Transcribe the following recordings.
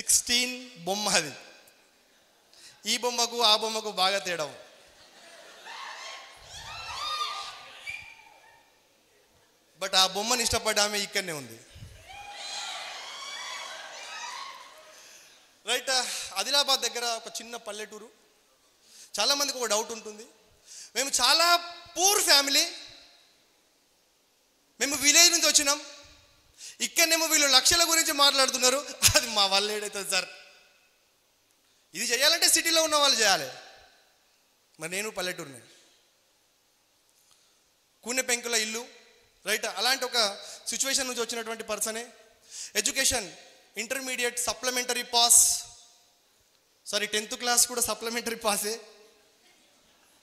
16 బొమ్మ అది. ఈ బొమ్మకు ఆ బొమ్మకు బాగా తేడా. బట్ ఆ బొమ్మని ఇష్టపడ్డ ఆమె ఇక్కడనే ఉంది. రైట్. ఆదిలాబాద్ దగ్గర ఒక చిన్న పల్లెటూరు. చాలామందికి ఒక డౌట్ ఉంటుంది, మేము చాలా పూర్ ఫ్యామిలీ, మేము విలేజ్ నుంచి వచ్చినాం, ఇక్కడనేమో వీళ్ళు లక్షల గురించి మాట్లాడుతున్నారు, అది మా వల్ల ఏడవుతుంది సార్. ఇది చేయాలంటే సిటీలో ఉన్న వాళ్ళు చేయాలి. మరి నేను పల్లెటూరుని, కూనె పెంకుల ఇల్లు. రైట్. అలాంటి ఒక సిచ్యువేషన్ నుంచి వచ్చినటువంటి పర్సనే. Education intermediate supplementary pass, sorry 10th class కూడా సప్లిమెంటరీ పాసే.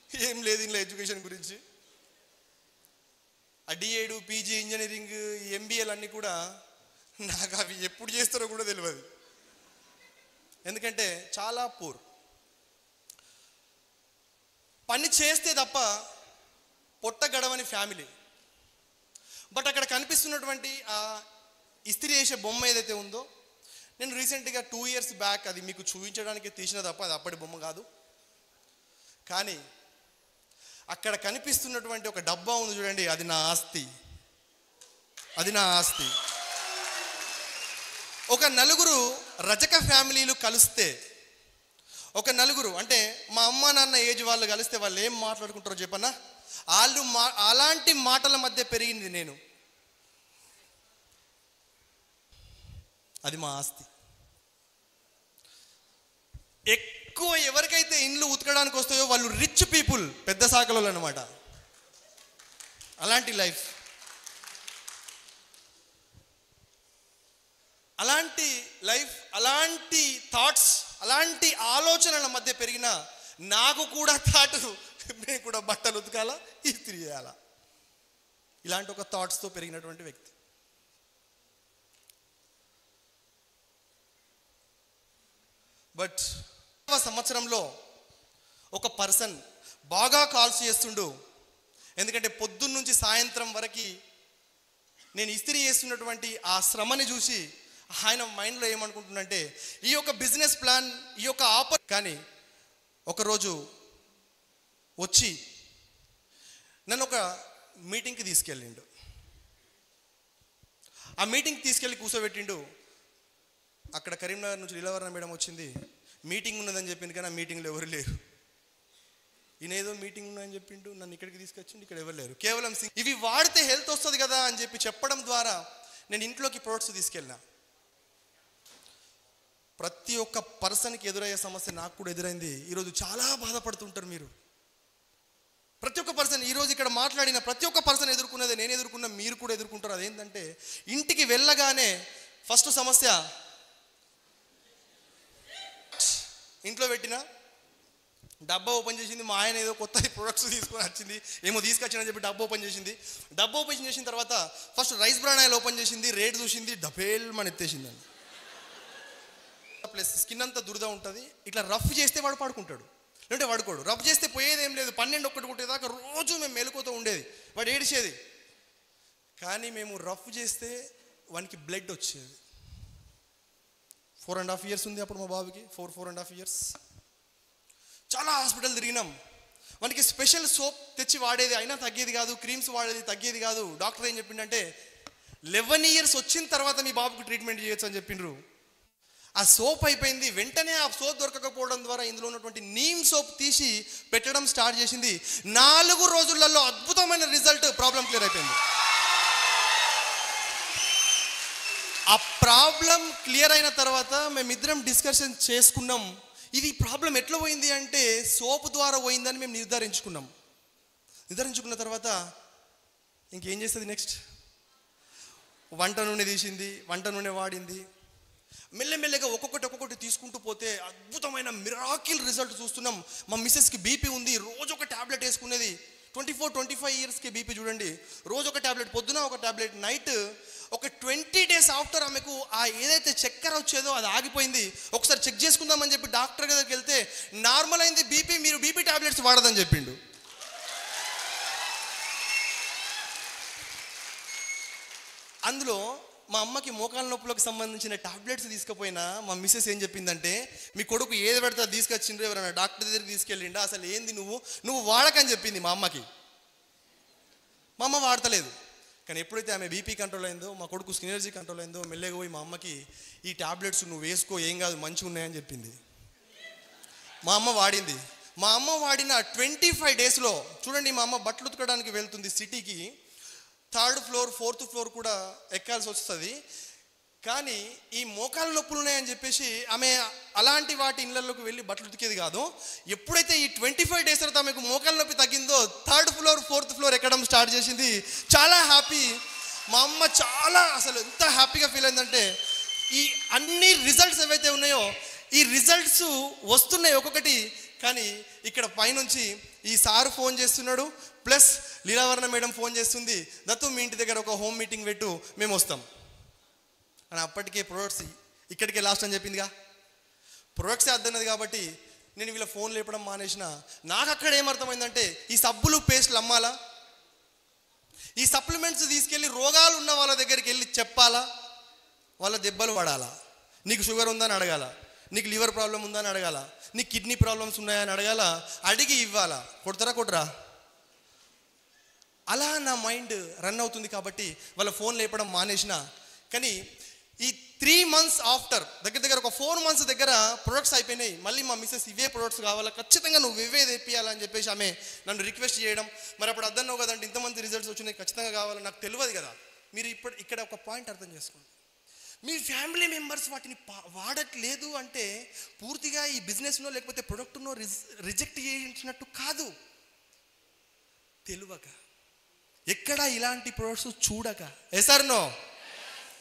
ఏం లేదు ఇంట్లో ఎడ్యుకేషన్ గురించి. ఆ డిఏడు, పీజీ, ఇంజనీరింగ్, ఎంబీఏలు అన్నీ కూడా నాకు అవి ఎప్పుడు చేస్తారో కూడా తెలియదు. ఎందుకంటే చాలా పూర్. పని చేస్తే తప్ప పొట్ట గడవని ఫ్యామిలీ. బట్ అక్కడ కనిపిస్తున్నటువంటి ఆ ఇస్త్రీ చేసే బొమ్మ ఏదైతే ఉందో, నేను రీసెంట్గా 2 years బ్యాక్ అది మీకు చూపించడానికి తీసిన తప్ప అది అప్పటి బొమ్మ కాదు. కానీ అక్కడ కనిపిస్తున్నటువంటి ఒక డబ్బా ఉంది చూడండి, అది నా ఆస్తి. అది నా ఆస్తి. ఒక నలుగురు రజక ఫ్యామిలీలు కలిస్తే, ఒక నలుగురు అంటే మా అమ్మ నాన్న ఏజ్ వాళ్ళు కలిస్తే వాళ్ళు ఏం మాట్లాడుకుంటారో చెప్పన్నా. అలాంటి మాటల మధ్య పెరిగింది నేను. అది మా ఆస్తి. ఎక్కువ ఎవరికైతే ఇండ్లు ఉతకడానికి వస్తాయో వాళ్ళు రిచ్ పీపుల్, పెద్ద శాఖలో అనమాట. అలాంటి లైఫ్, అలాంటి లైఫ్, అలాంటి థాట్స్, అలాంటి ఆలోచనల మధ్య పెరిగిన నాకు కూడా థాట్, నేను కూడా బట్టలు ఉతకాలా, ఇస్త్రీ చేయాలా, ఇలాంటి ఒక థాట్స్తో పెరిగినటువంటి వ్యక్తి. బట్ సంవత్సరంలో ఒక పర్సన్ బాగా కాల్స్ చేస్తుండు. ఎందుకంటే పొద్దున్న నుంచి సాయంత్రం వరకు నేను ఇస్త్రీ చేస్తున్నటువంటి ఆ శ్రమని చూసి ఆయన మైండ్లో ఏమనుకుంటుందంటే ఈ యొక్క బిజినెస్ ప్లాన్, ఈ యొక్క కానీ ఒకరోజు వచ్చి నన్ను ఒక మీటింగ్కి తీసుకెళ్ళిండు. ఆ మీటింగ్కి తీసుకెళ్ళి కూర్చోబెట్టిండు. అక్కడ కరీంనగర్ నుంచి లీలావరణ మేడం వచ్చింది, మీటింగ్ ఉన్నదని చెప్పింది, కానీ ఆ మీటింగ్లో ఎవరు లేరు. ఈయన ఏదో మీటింగ్ ఉన్నదని చెప్పిండు, నన్ను ఇక్కడికి తీసుకొచ్చిండు, ఇక్కడ ఎవరు లేరు. కేవలం ఇవి వాడితే హెల్త్ వస్తుంది కదా అని చెప్పడం ద్వారా నేను ఇంట్లోకి ప్రొడక్ట్స్ తీసుకెళ్ళినా. ప్రతి ఒక్క పర్సన్కి ఎదురయ్యే సమస్య నాకు కూడా ఎదురైంది. ఈరోజు చాలా బాధపడుతుంటారు మీరు. ప్రతి ఒక్క పర్సన్, ఈరోజు ఇక్కడ మాట్లాడిన ప్రతి ఒక్క పర్సన్ ఎదుర్కొన్నదే నేను ఎదుర్కొన్నా, మీరు కూడా ఎదుర్కొంటారు. అదేంటంటే ఇంటికి వెళ్ళగానే ఫస్ట్ సమస్య, ఇంట్లో పెట్టిన డబ్బా ఓపెన్ చేసింది, మా ఆయన ఏదో కొత్త ప్రొడక్ట్స్ తీసుకొని వచ్చింది, ఏమో తీసుకొచ్చిందని చెప్పి డబ్బా ఓపెన్ చేసింది. డబ్బా ఓపెన్ చేసిన తర్వాత first rice bran oil open చేసింది, రేట్ చూసింది, డబేల్ మన ఎత్తేసిందండి. ప్లస్ స్కిన్ అంతా దురద ఉంటుంది. ఇట్లా రఫ్ చేస్తే వాడు పడుకుంటాడు, లేదంటే వాడుకోడు. రఫ్ చేస్తే పోయేది ఏం లేదు. 12-1 కొట్టేదాకా రోజు మేము మెలుకుతూ ఉండేది, వాడు ఏడిచేది. కానీ మేము రఫ్ చేస్తే వానికి బ్లడ్ వచ్చేది. 4.5 years ఉంది అప్పుడు మా బాబుకి, 4.5 years. చాలా హాస్పిటల్ తిరిగినాం. మనకి స్పెషల్ సోప్ తెచ్చి వాడేది, అయినా తగ్గేది కాదు. క్రీమ్స్ వాడేది, తగ్గేది కాదు. డాక్టర్ ఏం చెప్పిండంటే 11 years వచ్చిన తర్వాత మీ బాబుకి ట్రీట్మెంట్ చేయొచ్చు అని చెప్పిండ్రు. ఆ సోప్ అయిపోయింది. వెంటనే ఆ సోప్ దొరకకపోవడం ద్వారా ఇందులో ఉన్నటువంటి నీమ్ సోప్ తీసి పెట్టడం స్టార్ట్ చేసింది. 4 రోజులలో అద్భుతమైన రిజల్ట్, ప్రాబ్లం క్లియర్ అయిపోయింది. ఆ ప్రాబ్లం క్లియర్ అయిన తర్వాత మేమిద్దరం డిస్కషన్ చేసుకున్నాం. ఇది ప్రాబ్లం ఎట్లా పోయింది అంటే సోప్ ద్వారా పోయిందని మేము నిర్ధారించుకున్నాం. నిర్ధారించుకున్న తర్వాత ఇంకేం చేస్తుంది, నెక్స్ట్ వంట నూనె తీసింది, వంట నూనె వాడింది. మెల్లమెల్లగా ఒక్కొక్కటి తీసుకుంటూ పోతే అద్భుతమైన మిరాకిల్ రిజల్ట్ చూస్తున్నాం. మా మిస్సెస్కి బీపీ ఉంది, రోజు ఒక ట్యాబ్లెట్ వేసుకునేది. 24-25 yearsకి బీపీ చూడండి. రోజు ఒక ట్యాబ్లెట్, పొద్దున ఒక ట్యాబ్లెట్, నైట్. ఒక 20 days ఆఫ్టర్ ఆమెకు ఆ ఏదైతే చక్కెర వచ్చేదో అది ఆగిపోయింది. ఒకసారి చెక్ చేసుకుందామని చెప్పి డాక్టర్ దగ్గరికి వెళ్తే నార్మల్ అయింది బీపీ, మీరు బీపీ ట్యాబ్లెట్స్ వాడదని చెప్పిండు. అందులో మా అమ్మకి మోకాల నొప్పులకు సంబంధించిన టాబ్లెట్స్ తీసుకుపోయినా మా మిస్సెస్ ఏం చెప్పిందంటే, మీ కొడుకు ఏది పెడితే తీసుకొచ్చిండ్రు, ఎవరైనా డాక్టర్ దగ్గరికి తీసుకెళ్ళిండా, అసలు ఏంది నువ్వు వాడకని చెప్పింది మా అమ్మకి. మా అమ్మ వాడతలేదు. కానీ ఎప్పుడైతే ఆమె బీపీ కంట్రోల్ అయిందో, మా కొడుకు ఎనర్జీ కంట్రోల్ అయిందో, మెల్లగా పోయి మా అమ్మకి ఈ టాబ్లెట్స్ నువ్వు వేసుకో, ఏం కాదు, మంచిగా ఉన్నాయని చెప్పింది. మా అమ్మ వాడింది. మా అమ్మ వాడిన 25 డేస్లో చూడండి, మా అమ్మ బట్టలు ఉతకడానికి వెళ్తుంది సిటీకి, 3rd ఫ్లోర్ 4th ఫ్లోర్ కూడా ఎక్కాల్సి వస్తుంది. కానీ ఈ మోకాలు నొప్పులు ఉన్నాయని చెప్పేసి ఆమె అలాంటి వాటి ఇళ్ళల్లోకి వెళ్ళి బట్టలు ఉతికేది కాదు. ఎప్పుడైతే ఈ 25 డేస్ తర్వాత ఆమెకు మోకాలు నొప్పి తగ్గిందో 3rd ఫ్లోర్ 4th ఫ్లోర్ ఎక్కడం స్టార్ట్ చేసింది. చాలా హ్యాపీ. మా అమ్మ చాలా అసలు ఎంత హ్యాపీగా ఫీల్ అయిందంటే, ఈ అన్ని రిజల్ట్స్ ఏవైతే ఉన్నాయో ఈ రిజల్ట్స్ వస్తున్నాయి ఒక్కొక్కటి. కానీ ఇక్కడ పైనుంచి ఈ సారు ఫోన్ చేస్తున్నాడు, ప్లస్ లీలావర్ణ మేడం ఫోన్ చేస్తుంది, దత్తు మీ ఇంటి దగ్గర ఒక హోమ్ మీటింగ్ పెట్టు, మేము వస్తాం అని. అప్పటికే ప్రొడక్ట్స్ ఇక్కడికే లాస్ట్ అని చెప్పిందిగా. ప్రొడక్ట్సే అద్దన్నది కాబట్టి నేను వీళ్ళ ఫోన్ లేపడం మానేసిన. నాకు అక్కడ ఏమర్థమైందంటే, ఈ సబ్బులు పేస్ట్లు అమ్మాలా, ఈ సప్లిమెంట్స్ తీసుకెళ్ళి రోగాలు ఉన్న వాళ్ళ దగ్గరికి వెళ్ళి చెప్పాలా, వాళ్ళ దెబ్బలు పడాలా, నీకు షుగర్ ఉందని అడగాల, నీకు లివర్ ప్రాబ్లం ఉందని అడగాల, నీకు కిడ్నీ ప్రాబ్లమ్స్ ఉన్నాయని అడగాల, అడిగి ఇవ్వాలా. కొడతారా? అలా నా మైండ్ రన్ అవుతుంది కాబట్టి వాళ్ళ ఫోన్ లేపడం మానేసిన. కానీ ఈ 3 months ఆఫ్టర్ దగ్గర ఒక 4 months దగ్గర ప్రొడక్ట్స్ అయిపోయినాయి. మళ్ళీ మా మిస్సెస్ ఇవే ప్రొడక్ట్స్ కావాలా, ఖచ్చితంగా నువ్వు ఇవే తెప్పియాలని చెప్పేసి ఆమె నన్ను రిక్వెస్ట్ చేయడం. మరి అప్పుడు అర్థన్నావు కదంటే ఇంతమంది రిజల్ట్స్ వచ్చినాయి, ఖచ్చితంగా కావాలని నాకు తెలియదు కదా. మీరు ఇక్కడ ఒక పాయింట్ అర్థం చేసుకోండి, మీ ఫ్యామిలీ మెంబర్స్ వాటిని వాడట్లేదు అంటే పూర్తిగా ఈ బిజినెస్నో లేకపోతే ప్రొడక్ట్నో రిజెక్ట్ చేయించినట్టు కాదు. తెలియక, ఎక్కడ ఇలాంటి ప్రొడక్ట్స్ చూడక, ఎసార్నో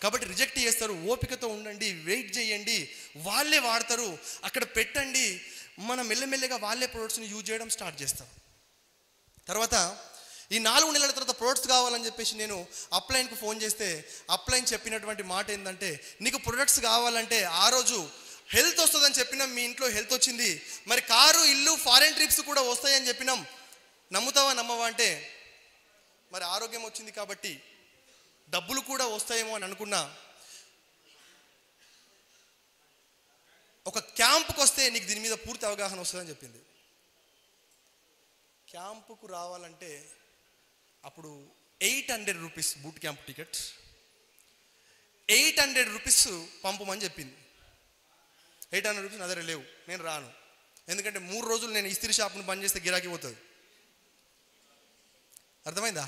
కాబట్టి రిజెక్ట్ చేస్తారు. ఓపికతో ఉండండి, వెయిట్ చేయండి, వాళ్ళే వాడతారు, అక్కడ పెట్టండి. మనం మెల్లమెల్లగా వాళ్ళే ప్రొడక్ట్స్ని యూజ్ చేయడం స్టార్ట్ చేస్తారు. తర్వాత ఈ 4 నెలల తర్వాత ప్రొడక్ట్స్ కావాలని చెప్పేసి నేను అప్లైన్కు ఫోన్ చేస్తే అప్లైన్ చెప్పినటువంటి మాట ఏంటంటే, నీకు ప్రొడక్ట్స్ కావాలంటే ఆ రోజు హెల్త్ వస్తుందని చెప్పినాం, మీ ఇంట్లో హెల్త్ వచ్చింది, మరి కారు, ఇల్లు, ఫారెన్ ట్రిప్స్ కూడా వస్తాయని చెప్పినాం, నమ్ముతావా నమ్మవా అంటే, మరి ఆరోగ్యం వచ్చింది కాబట్టి డబ్బులు కూడా వస్తాయేమో అని అనుకున్నా. ఒక క్యాంపుకి వస్తే నీకు దీని మీద పూర్తి అవగాహన వస్తుందని చెప్పింది. క్యాంపుకు రావాలంటే అప్పుడు 800 rupees boot camp ticket, 800 rupees పంపమని చెప్పింది. 800 రూపీస్ నా దగ్గర లేవు, నేను రాను. ఎందుకంటే 3 రోజులు నేను ఇస్త్రీ షాప్ను బంద్ చేస్తే గిరాకీ పోతుంది. అర్థమైందా?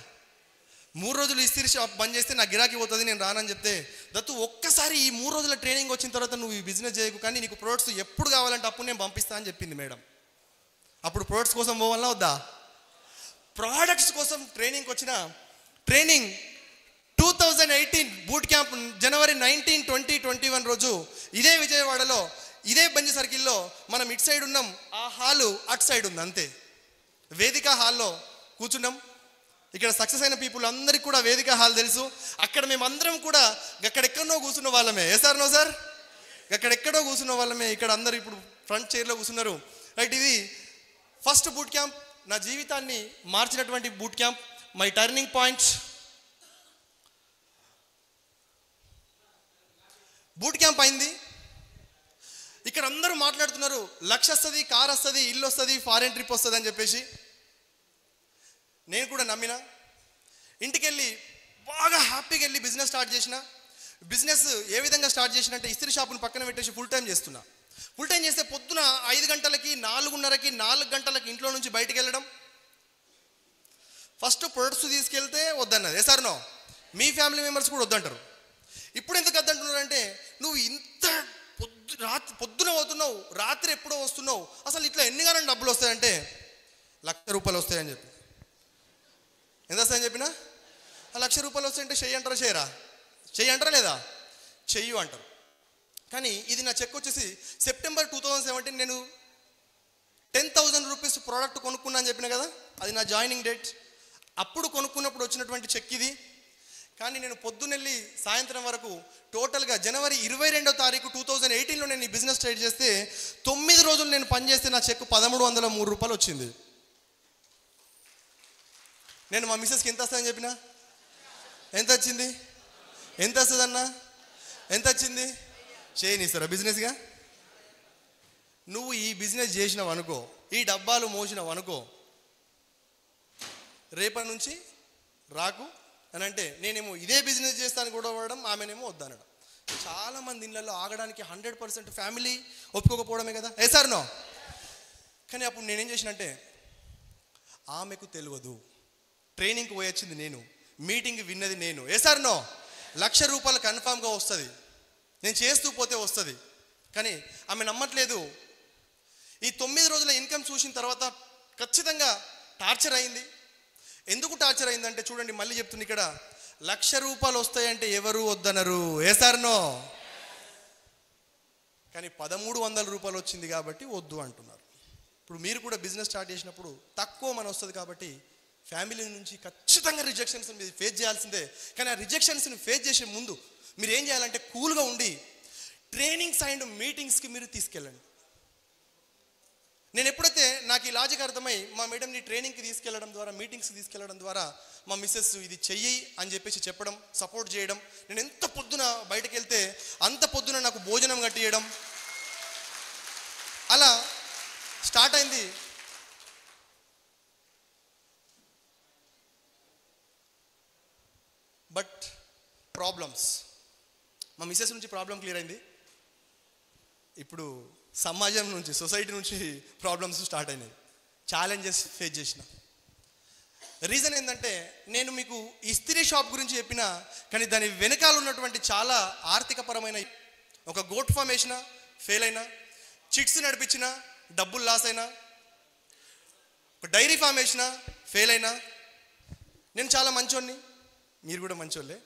3 రోజులు ఇస్త్రీ షాప్ బంద్ చేస్తే నా గిరాకీ పోతుంది, నేను రానని చెప్తే, దత్తు ఒక్కసారి ఈ 3 రోజుల ట్రైనింగ్ వచ్చిన తర్వాత నువ్వు ఈ బిజినెస్ చేయకు, కానీ నీకు ప్రొడక్ట్స్ ఎప్పుడు కావాలంటే అప్పుడు నేను పంపిస్తా అని చెప్పింది మేడం. అప్పుడు ప్రొడక్ట్స్ కోసం పోవాలన్నా వద్దా? ప్రోడక్ట్స్ కోసం ట్రైనింగ్కి వచ్చిన. ట్రైనింగ్ 2018 బూట్ క్యాంప్ జనవరి 19, 20, 21 రోజు ఇదే విజయవాడలో, ఇదే బంజి సర్కిల్లో. మనం ఇటు సైడ్ ఉన్నాం, ఆ హాలు అటు సైడ్ ఉంది, అంతే. వేదిక హాల్లో కూర్చున్నాం. ఇక్కడ సక్సెస్ అయిన పీపుల్ అందరికీ కూడా వేదిక హాల్ తెలుసు. అక్కడ మేమందరం కూడా అక్కడెక్కడో కూర్చున్న వాళ్ళమే. ఏ సార్ నో సార్, అక్కడెక్కడో కూర్చున్న వాళ్ళమే. ఇక్కడ అందరు ఇప్పుడు ఫ్రంట్ చైర్లో కూర్చున్నారు, రైట్. ఇది ఫస్ట్ బూట్ క్యాంప్, నా జీవితాన్ని మార్చినటువంటి boot camp, my turning point. Boot camp అయింది. ఇక్కడ అందరూ మాట్లాడుతున్నారు, 1,00,000 వస్తుంది, కార్ వస్తుంది, ఇల్లు వస్తుంది, ఫారెన్ ట్రిప్ వస్తుంది అని చెప్పేసి. నేను కూడా నమ్మిన. ఇంటికి వెళ్ళి బాగా హ్యాపీగా వెళ్ళి బిజినెస్ స్టార్ట్ చేసిన. బిజినెస్ ఏ విధంగా స్టార్ట్ చేసిన అంటే, ఇస్త్రీ షాపును పక్కన పెట్టేసి ఫుల్ టైం చేస్తున్నా. ఫుల్ టైం చేస్తే పొద్దున 5 గంటలకి, 4:30కి, 4 గంటలకి ఇంట్లో నుంచి బయటికి వెళ్ళడం. ఫస్ట్ ప్రొడక్ట్స్ తీసుకెళ్తే వద్దన్నది. ఏ or no, me family members కూడా వద్దంటారు. ఇప్పుడు ఎందుకు వద్దంటున్నారంటే, నువ్వు ఇంత పొద్దున పోతున్నావు, రాత్రి ఎప్పుడో వస్తున్నావు, అసలు ఇట్లా ఎన్ని గంటల డబ్బులు వస్తాయంటే, 1,00,000 రూపాయలు వస్తాయని చెప్పి. ఎంత వస్తాయని చెప్పినా, 1,00,000 రూపాయలు వస్తాయంటే చెయ్యి అంటారా, చేయరా? చెయ్యి అంటారా లేదా? చెయ్యు అంటారు. కానీ ఇది నా చెక్ వచ్చేసి సెప్టెంబర్ 2017 నేను 10,000 రూపీస్ ప్రోడక్ట్ కొనుక్కున్నా అని చెప్పిన కదా, అది నా జాయినింగ్ డేట్. అప్పుడు కొనుక్కున్నప్పుడు వచ్చినటువంటి చెక్ ఇది. కానీ నేను పొద్దునెళ్ళి సాయంత్రం వరకు టోటల్గా జనవరి 22వ తారీఖు 2018లో నేను ఈ బిజినెస్ స్టార్ట్ చేస్తే 9 రోజులు నేను పనిచేస్తే నా చెక్ 1,303 రూపాయలు వచ్చింది. నేను మా మిస్సెస్కి ఎంత వస్తుందని చెప్పిన, ఎంత వచ్చింది? ఎంత వస్తుంది అన్న? ఎంత వచ్చింది? చేయనిస్తారా బిజినెస్గా? నువ్వు ఈ బిజినెస్ చేసినావు అనుకో, ఈ డబ్బాలు మోసినావు అనుకో, రేపటి నుంచి రాకు అని అంటే నేనేమో ఇదే బిజినెస్ చేస్తాను కూడా వాడడం, ఆమెనేమో వద్దనడం. చాలామంది ఇళ్ళల్లో ఆగడానికి 100% ఫ్యామిలీ ఒప్పుకోకపోవడమే కదా. Sir no. కానీ అప్పుడు నేనేం చేసినంటే, ఆమెకు తెలియదు, ట్రైనింగ్కి పోయి వచ్చింది నేను, మీటింగ్ విన్నది నేను. Sir no. ₹1,00,000 కన్ఫామ్గా వస్తుంది, నేను చేస్తూ పోతే వస్తుంది. కానీ ఆమె నమ్మట్లేదు. ఈ 9 రోజుల ఇన్కమ్ చూసిన తర్వాత ఖచ్చితంగా టార్చర్ అయింది. ఎందుకు టార్చర్ అయిందంటే చూడండి, మళ్ళీ చెప్తుంది ఇక్కడ, ₹1,00,000 వస్తాయంటే ఎవరు వద్దనరు. Sir no. కానీ ₹1,300 వచ్చింది కాబట్టి వద్దు అంటున్నారు. ఇప్పుడు మీరు కూడా బిజినెస్ స్టార్ట్ చేసినప్పుడు తక్కువ మన వస్తుంది కాబట్టి ఫ్యామిలీ నుంచి ఖచ్చితంగా రిజెక్షన్స్ మీరు ఫేస్ చేయాల్సిందే. కానీ ఆ రిజెక్షన్స్ని ఫేస్ చేసే ముందు మీరు ఏం చేయాలంటే కూల్గా ఉండి ట్రైనింగ్స్ అండ్ మీటింగ్స్కి మీరు తీసుకెళ్ళండి. నేను ఎప్పుడైతే నాకు ఈ లాజిక్ అర్థమై మా మేడంని ట్రైనింగ్కి తీసుకెళ్ళడం ద్వారా, మీటింగ్స్కి తీసుకెళ్ళడం ద్వారా మా మిస్సెస్ ఇది చెయ్యి అని చెప్పడం, సపోర్ట్ చేయడం, నేను ఎంత పొద్దున బయటకు వెళ్తే అంత పొద్దున నాకు భోజనం కట్టియడం, అలా స్టార్ట్ అయింది. బట్ ప్రాబ్లమ్స్, మా మిస్సెస్ నుంచి ప్రాబ్లం క్లియర్ అయింది. ఇప్పుడు సమాజం నుంచి, సొసైటీ నుంచి ప్రాబ్లమ్స్ స్టార్ట్ అయినాయి, ఛాలెంజెస్ ఫేస్ చేసిన. రీజన్ ఏంటంటే, నేను మీకు ఇస్త్రీ షాప్ గురించి చెప్పినా, కానీ దాని వెనకాల ఉన్నటువంటి చాలా ఆర్థికపరమైన, ఒక గోట్ ఫామ్ వేసినా ఫెయిల్ అయినా, చిట్స్ నడిపించినా డబ్బులు లాస్ అయినా, ఒక డైరీ ఫామ్ వేసినా ఫెయిల్ అయినా, నేను చాలా మంచోడిని, మీరు కూడా మంచోళ్ళే.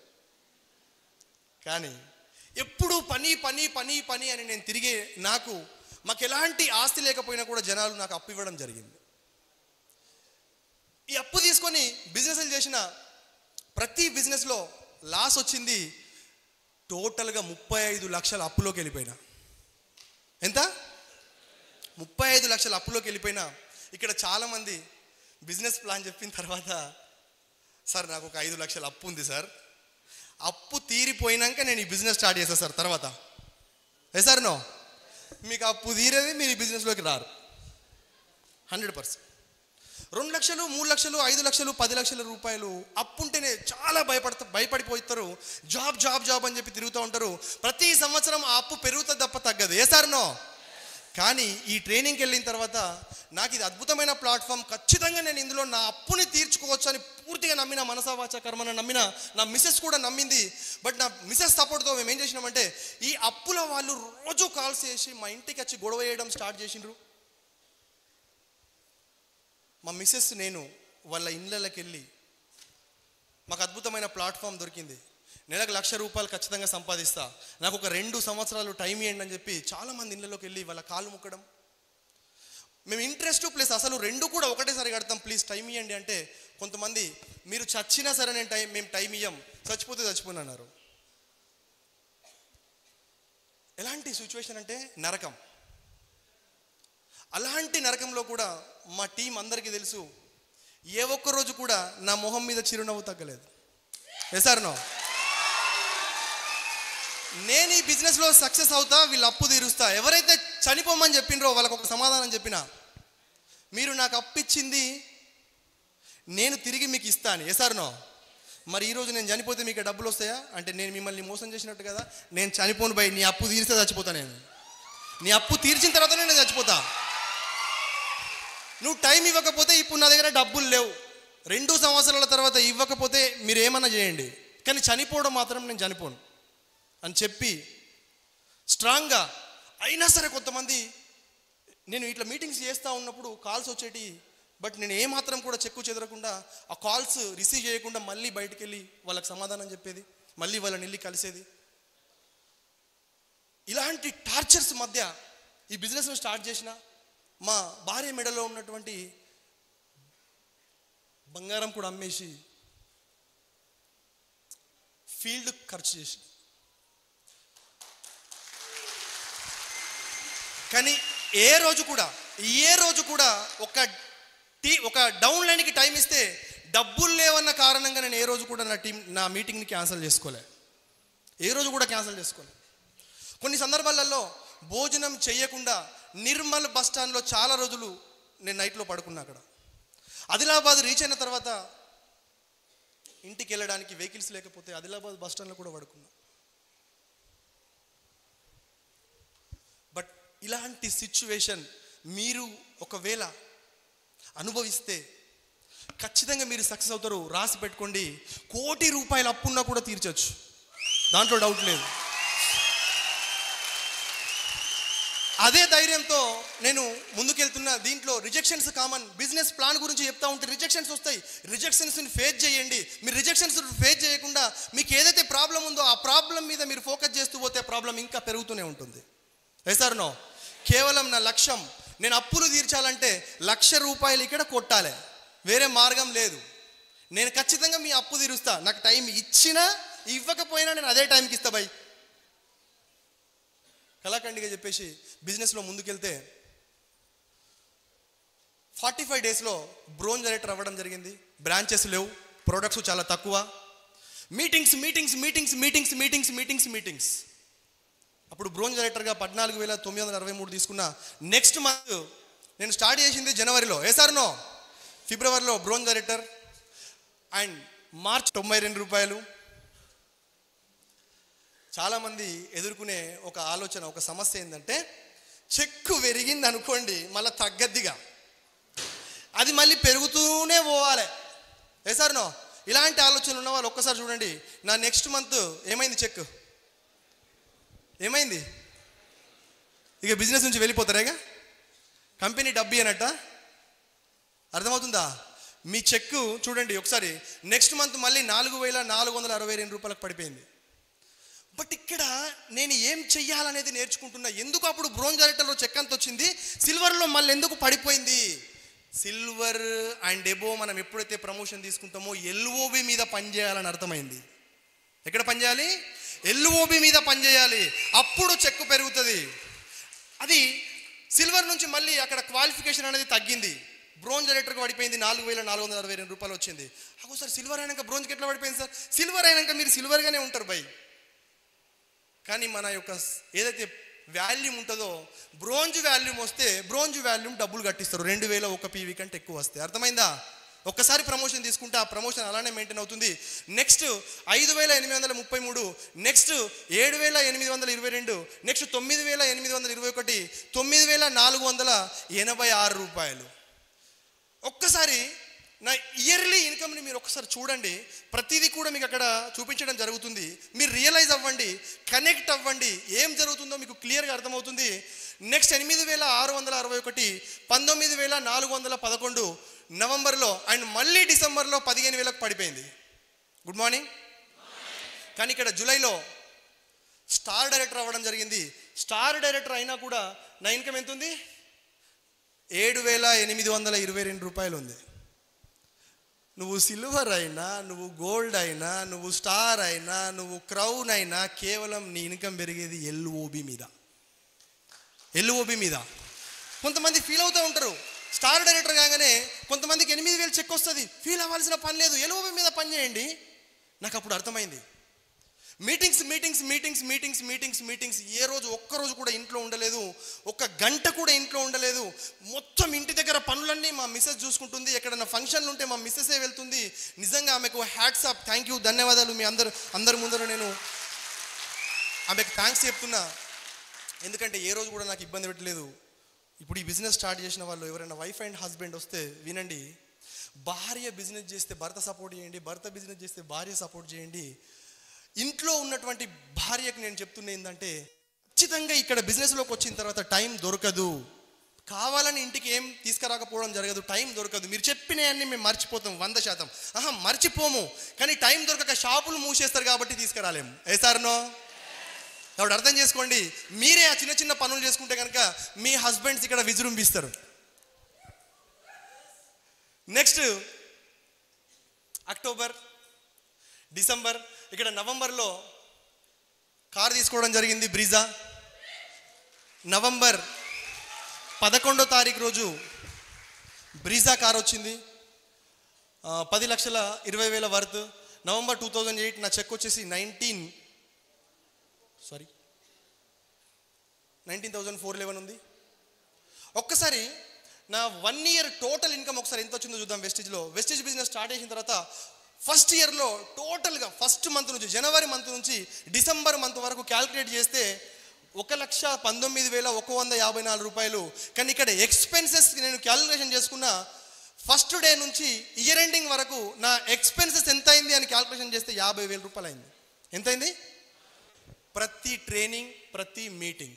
కానీ ఎప్పుడు పని పని పని పని అని నేను తిరిగే మాకు ఎలాంటి ఆస్తి లేకపోయినా కూడా జనాలు నాకు అప్పు ఇవ్వడం జరిగింది. ఈ అప్పు తీసుకొని బిజినెస్లు చేసిన ప్రతి బిజినెస్లో లాస్ వచ్చింది. టోటల్గా 35 లక్షల అప్పులోకి వెళ్ళిపోయినా. ఎంత? 35 లక్షల అప్పులోకి వెళ్ళిపోయినా. ఇక్కడ చాలామంది బిజినెస్ ప్లాన్ చెప్పిన తర్వాత, సార్ నాకు ఒక 5 లక్షల అప్పు ఉంది సార్, అప్పు తీరిపోయినాక నేను ఈ బిజినెస్ స్టార్ట్ చేస్తాను సార్ తర్వాత. Sir no. మీకు అప్పు తీరేది, మీరు ఈ బిజినెస్లోకి రారు 100%. 2 లక్షలు, 3 లక్షలు, 5 లక్షలు, 10 లక్షల రూపాయలు అప్పు ఉంటేనే చాలా భయపడిపోతారు. జాబ్ జాబ్ జాబ్ అని చెప్పి తిరుగుతూ ఉంటారు. ప్రతి సంవత్సరం ఆ అప్పు పెరుగుతుంది తప్ప తగ్గదు. Sir no. కానీ ఈ ట్రైనింగ్కి వెళ్ళిన తర్వాత నాకు ఇది అద్భుతమైన ప్లాట్ఫామ్, ఖచ్చితంగా నేను ఇందులో నా అప్పుని తీర్చుకోవచ్చు అని పూర్తిగా నమ్మిన, మనసావాచ కర్మన నమ్మిన, నా మిసెస్ కూడా నమ్మింది. బట్ నా మిసెస్ సపోర్ట్తో మేము ఏం చేసినామంటే, ఈ అప్పుల వాళ్ళు రోజు కాల్స్ చేసి మా ఇంటికి వచ్చి గొడవ చేయడం స్టార్ట్ చేసిండ్రు. మా మిసెస్ నేను వాళ్ళ ఇళ్ళకి వెళ్ళి, మాకు అద్భుతమైన ప్లాట్ఫామ్ దొరికింది, నెలకు ₹1,00,000 ఖచ్చితంగా సంపాదిస్తా, నాకు ఒక 2 సంవత్సరాలు టైం ఇవ్వండి అని చెప్పి చాలామంది ఇళ్ళలోకి వెళ్ళి వాళ్ళ కాళ్ళు ముక్కడం. మేము ఇంట్రెస్ట్ ప్లస్ అసలు 2 కూడా ఒకటేసారి కడతాం, ప్లీజ్ టైం ఇవ్వండి అంటే, కొంతమంది మీరు చచ్చినా సరే మేము టైం ఇయ్యం, చచ్చిపోతే చచ్చిపోయిన అన్నారు. ఎలాంటి సిచ్యువేషన్ అంటే నరకం. అలాంటి నరకంలో కూడా మా టీం అందరికీ తెలుసు, ఏ ఒక్క రోజు కూడా నా మొహం మీద చిరునవ్వు తగ్గలేదు. Sir no. నేను ఈ బిజినెస్లో సక్సెస్ అవుతా, వీళ్ళు అప్పు తీరుస్తా. ఎవరైతే చనిపోమని చెప్పిండ్రో వాళ్ళకు ఒక సమాధానం చెప్పిన, మీరు నాకు అప్పిచ్చింది నేను తిరిగి మీకు ఇస్తాను. Sir no. మరి ఈరోజు నేను చనిపోతే మీకు డబ్బులు వస్తాయా అంటే, నేను మిమ్మల్ని మోసం చేసినట్టు కదా. నేను చనిపోను భయ్, నీ అప్పు తీరిస్తే చచ్చిపోతా. నేను నీ అప్పు తీర్చిన తర్వాతనే నేను చచ్చిపోతా. నువ్వు టైం ఇవ్వకపోతే ఇప్పుడు నా దగ్గర డబ్బులు లేవు, 2 సంవత్సరాల తర్వాత ఇవ్వకపోతే మీరు ఏమన్నా చేయండి, కానీ చనిపోవడం మాత్రం నేను చనిపోను అని చెప్పి స్ట్రాంగ్గా. అయినా సరే కొంతమంది, నేను ఇట్లా మీటింగ్స్ చేస్తూ ఉన్నప్పుడు కాల్స్ వచ్చేటి, బట్ నేను ఏమాత్రం కూడా చెక్కు చెదరకుండా ఆ కాల్స్ రిసీవ్ చేయకుండా మళ్ళీ బయటికి వెళ్ళి వాళ్ళకి సమాధానం చెప్పేది, మళ్ళీ వాళ్ళని వెళ్ళి కలిసేది. ఇలాంటి టార్చర్స్ మధ్య ఈ బిజినెస్ను స్టార్ట్ చేసిన. మా భార్య మెడలో ఉన్నటువంటి బంగారం కూడా అమ్మేసి ఫీల్డ్ ఖర్చు చేసి, కానీ ఏ రోజు కూడా ఒక డౌన్ లైన్కి టైం ఇస్తే డబ్బులు లేవన్న కారణంగా నేను ఏ రోజు కూడా నా మీటింగ్ని క్యాన్సిల్ చేసుకోలే. ఏ రోజు కూడా క్యాన్సిల్ చేసుకోలేదు. కొన్ని సందర్భాలలో భోజనం చేయకుండా నిర్మల్ బస్ స్టాండ్లో చాలా రోజులు నేను నైట్లో పడుకున్నా. అక్కడ ఆదిలాబాద్ రీచ్ అయిన తర్వాత ఇంటికి వెళ్ళడానికి వెహికల్స్ లేకపోతే ఆదిలాబాద్ బస్ స్టాండ్లో కూడా పడుకున్నా. బట్ ఇలాంటి సిచ్యువేషన్ మీరు ఒకవేళ అనుభవిస్తే ఖచ్చితంగా మీరు సక్సెస్ అవుతారు. రాసి పెట్టుకోండి, ₹1,00,00,000 అప్పున్నా కూడా తీర్చొచ్చు, దాంట్లో డౌట్ లేదు. అదే ధైర్యంతో నేను ముందుకెళ్తున్నా. దీంట్లో రిజెక్షన్స్ కామన్. బిజినెస్ ప్లాన్ గురించి చెప్తా ఉంటే రిజెక్షన్స్ వస్తాయి. రిజెక్షన్స్ని ఫేస్ చేయండి. మీరు రిజెక్షన్స్ ఫేస్ చేయకుండా మీకు ఏదైతే ప్రాబ్లం ఉందో ఆ ప్రాబ్లం మీద మీరు ఫోకస్ చేస్తూ పోతే ప్రాబ్లం ఇంకా పెరుగుతూనే ఉంటుంది. నో కేవలం నా లక్ష్యం, నేను అప్పులు తీర్చాలంటే ₹1,00,000 ఇక్కడ కొట్టాలి, వేరే మార్గం లేదు. నేను ఖచ్చితంగా మీ అప్పు తీరుస్తా. నాకు టైం ఇచ్చినా ఇవ్వకపోయినా నేను అదే టైంకి ఇస్తా బై. కళాఖండిగా చెప్పేసి బిజినెస్లో ముందుకెళ్తే 45 డేస్లో బ్రోంజ్ డైరెక్టర్ అవ్వడం జరిగింది. బ్రాంచెస్ లేవు, ప్రొడక్ట్స్ చాలా తక్కువ, meetings meetings meetings meetings meetings meetings meetings. అప్పుడు బ్రోంజ్ డైరెక్టర్గా 14,963 తీసుకున్నా. నెక్స్ట్ మంత్ నేను స్టార్ట్ చేసింది జనవరిలో, నో ఫిబ్రవరిలో బ్రోంజ్ డైరెక్టర్. And March ₹92. చాలామంది ఎదుర్కొనే ఒక ఆలోచన, ఒక సమస్య ఏంటంటే చెక్కు పెరిగింది అనుకోండి మళ్ళీ తగ్గద్దిగా, అది మళ్ళీ పెరుగుతూనే పోవాలి. నో ఇలాంటి ఆలోచనలు ఉన్న వాళ్ళు ఒక్కసారి చూడండి, నా నెక్స్ట్ మంత్ ఏమైంది, చెక్ ఏమైంది, ఇక బిజినెస్ నుంచి వెళ్ళిపోతారా, ఇక కంపెనీ డబ్బు అనట్ట. అర్థమవుతుందా? మీ చెక్కు చూడండి ఒకసారి, నెక్స్ట్ మంత్ మళ్ళీ ₹4,462 పడిపోయింది. బట్ ఇక్కడ నేను ఏం చెయ్యాలనేది నేర్చుకుంటున్నా. ఎందుకు అప్పుడు బ్రోంజ్ డైరెక్టర్లో చెక్ అంత వచ్చింది, సిల్వర్లో మళ్ళీ ఎందుకు పడిపోయింది? సిల్వర్ అండ్ ఎబో మనం ఎప్పుడైతే ప్రమోషన్ తీసుకుంటామో LOB మీద పనిచేయాలని అర్థమైంది. ఎక్కడ పనిచేయాలి? LOB మీద పనిచేయాలి, అప్పుడు చెక్కు పెరుగుతుంది. అది సిల్వర్ నుంచి మళ్ళీ అక్కడ క్వాలిఫికేషన్ అనేది తగ్గింది. బ్రోంజ్ డైరెక్టర్కి పడిపోయింది, ₹4,462 వచ్చింది. సార్ సిల్వర్ అయినాక బ్రోంజ్కి ఎట్లా పడిపోయింది సార్? సిల్వర్ అయినాక మీరు సిల్వర్గానే ఉంటారు బై, కానీ మన యొక్క ఏదైతే వాల్యూమ్ ఉంటుందో బ్రోంజ్ వాల్యూమ్ వస్తే బ్రోంజ్ వాల్యూమ్ డబ్బులు కట్టిస్తారు, 2,000 PV కంటే ఎక్కువ వస్తాయి. అర్థమైందా? ఒక్కసారి ప్రమోషన్ తీసుకుంటే ఆ ప్రమోషన్ అలానే మెయింటైన్ అవుతుంది. Next 5,833, next 7,822, next 9,821, ₹9,486. ఒక్కసారి నా ఇయర్లీ ఇన్కమ్ని మీరు ఒక్కసారి చూడండి, ప్రతిదీ కూడా మీకు అక్కడ చూపించడం జరుగుతుంది. మీరు రియలైజ్ అవ్వండి, కనెక్ట్ అవ్వండి, ఏం జరుగుతుందో మీకు క్లియర్గా అర్థమవుతుంది. నెక్స్ట్ 8,661, 19,411 నవంబర్లో, అండ్ మళ్ళీ డిసెంబర్లో 15,000 పడిపోయింది. Good morning. కానీ ఇక్కడ జూలైలో స్టార్ డైరెక్టర్ అవ్వడం జరిగింది. స్టార్ డైరెక్టర్ అయినా కూడా నా ఇన్కమ్ ఎంత ఉంది? ₹7,822 ఉంది. నువ్వు సిల్వర్ అయినా, నువ్వు గోల్డ్ అయినా, నువ్వు స్టార్ అయినా, నువ్వు క్రౌన్ అయినా, కేవలం నీ ఇన్కమ్ పెరిగేది LOB మీద. LOB మీద. కొంతమంది ఫీల్ అవుతూ ఉంటారు, స్టార్ డైరెక్టర్ కాగానే కొంతమందికి 8,000 చెక్ వస్తుంది, ఫీల్ అవ్వాల్సిన పని లేదు, LOB మీద పని చేయండి. నాకు అప్పుడు అర్థమైంది. Meetings meetings meetings meetings meetings meetings ఏ రోజు ఒక్కరోజు కూడా ఇంట్లో ఉండలేదు, 1 గంట కూడా ఇంట్లో ఉండలేదు. మొత్తం ఇంటి దగ్గర పనులన్నీ మా మిస్సెస్ చూసుకుంటుంది. ఎక్కడన్నా ఫంక్షన్లు ఉంటే మా మిస్సెసే వెళ్తుంది. నిజంగా ఆమెకు హ్యాట్స్ ఆఫ్, థ్యాంక్ యూ, ధన్యవాదాలు. మీ అందరి ముందర నేను ఆమెకు థ్యాంక్స్ చెప్తున్నా. ఎందుకంటే ఏ రోజు కూడా నాకు ఇబ్బంది పెట్టలేదు. ఇప్పుడు ఈ బిజినెస్ స్టార్ట్ చేసిన వాళ్ళు ఎవరైనా వైఫ్ అండ్ హస్బెండ్ వస్తే వినండి, భార్య బిజినెస్ చేస్తే భర్త సపోర్ట్ చేయండి, భర్త బిజినెస్ చేస్తే భార్య సపోర్ట్ చేయండి. ఇంట్లో ఉన్నటువంటి భార్యకు నేను చెప్తున్నా ఏంటంటే, ఖచ్చితంగా ఇక్కడ బిజినెస్లోకి వచ్చిన తర్వాత టైం దొరకదు. కావాలని ఇంటికి ఏం తీసుకురాకపోవడం జరగదు, టైం దొరకదు. మీరు చెప్పినవన్నీ మేము మర్చిపోతాం 100%. మర్చిపోము, కానీ టైం దొరకక షాపులు మూసేస్తారు కాబట్టి తీసుకురాలేము. నో కాబట్టి అర్థం చేసుకోండి, మీరే ఆ చిన్న చిన్న పనులు చేసుకుంటే కనుక మీ హస్బెండ్స్ ఇక్కడ విజృంభిస్తారు. నెక్స్ట్ అక్టోబర్, డిసెంబర్, ఇక్కడ నవంబర్లో కార్ తీసుకోవడం జరిగింది, బ్రీజా. నవంబర్ 11వ తారీఖు రోజు బ్రీజా కార్ వచ్చింది, 10,20,000 వర్త్. నవంబర్ 2008 నా చెక్ వచ్చేసి సారీ 19,411 ఉంది. ఒక్కసారి నా 1 ఇయర్ టోటల్ ఇన్కమ్ ఒకసారి ఎంత వచ్చిందో చూద్దాం. వెస్టేజ్ బిజినెస్ స్టార్ట్ చేసిన తర్వాత ఫస్ట్ ఇయర్లో టోటల్గా ఫస్ట్ మంత్ నుంచి జనవరి మంత్ నుంచి డిసెంబర్ మంత్ వరకు క్యాల్కులేట్ చేస్తే 1,19,154 రూపాయలు. కానీ ఇక్కడ ఎక్స్పెన్సెస్ నేను క్యాల్కులేషన్ చేసుకున్న ఫస్ట్ డే నుంచి ఇయర్ ఎండింగ్ వరకు నా ఎక్స్పెన్సెస్ ఎంత అయింది అని క్యాల్కులేషన్ చేస్తే 50,000 రూపాయలు అయింది. ఎంతైంది? ప్రతి ట్రైనింగ్, ప్రతి మీటింగ్.